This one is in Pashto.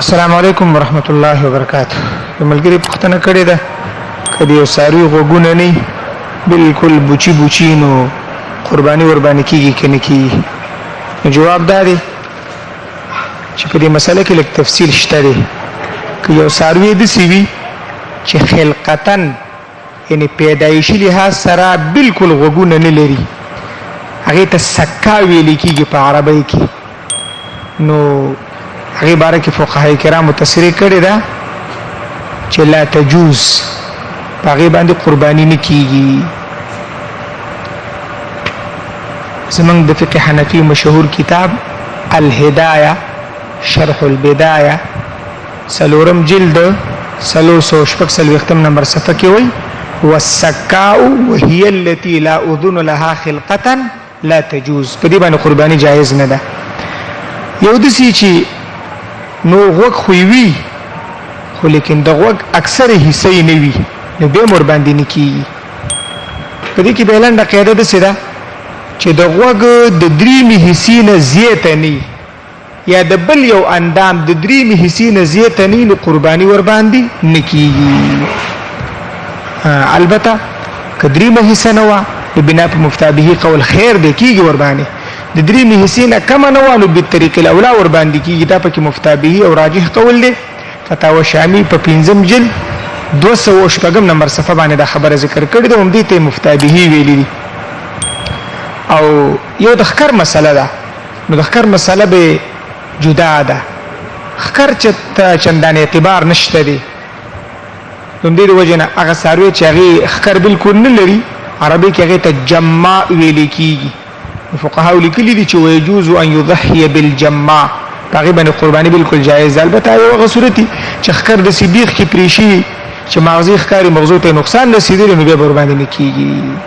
السلام علیکم ورحمت الله وبرکاته. ملګری پښتنه کړی ده کدی یو ساروی غوګونه نه بالکل بوچی بوچی نو قربانی وربانی کیږي کنه کیږي. جواب دادی چې په دې مسله کې لږ تفصیل شته دی. که یو ساروی د سیوی چې خلقتن یعنی پیدایشي لحاظ سره بالکل غوګونه نه لري هغه ته سکا ویل کیږي په عربی کې. نو هغه باره کې فقهای کرام تصریح کړی دا چې لا تجوز هغه باندې قربانی نه کیږي. زمونږ د فقه حنفی مشهور کتاب الهدایه شرح البدایه سلورم جلد 360 نمبر صفحه کې وایي والسکاء وهي التي لا اذن لها خلقه لا تجوز. په دې باندې قربانی جایز نه ده. یو د سې چې نو غوږ خووي خو لیکن د غوږ اکثره حصے نه وي نو به مور باندې نه کیږي. په دې کې بیلان د قاعده ده سره چې د غوږ د دریمې حصے نه زیاته نه یا د بل یو اندام د دریمې حصے نه زیاته نه نو قرباني ور باندې نه کیږي. البته کدریمه حصہ نه وا د بنا په مفتابه قول خیر دی کیږي ور باندې د دریمې حصے نه کم نه وانه په طریق الاولا ور باندې کیږي. دا پکې مفتابه او راجح قول دی. فتاوا شامی په 5م جلد 200 نمبر صفحه باندې دا خبره ذکر کړې ده. هم دې ته مفتابه ویلي دي. او یو د خکر مسله ده. نو د خکر مسله به جدا ده. خکر چې چندان اعتبار نشته دی. نو دې وجنه هغه ساروی چې هغه خکر بالکل نه لري عربي کې هغه ته جمع ویل کیږي. فقهاء لیکلي دي چې ويجوز ان يضحي بالجمع تقریبا قرباني بالکل جایز. البته یو هغه صورت چې خکر د سیبیخ کې پریشي چې مغزي ښکاری مغزو ته نقصان رسیدلی نو به قرباني نه کیږي.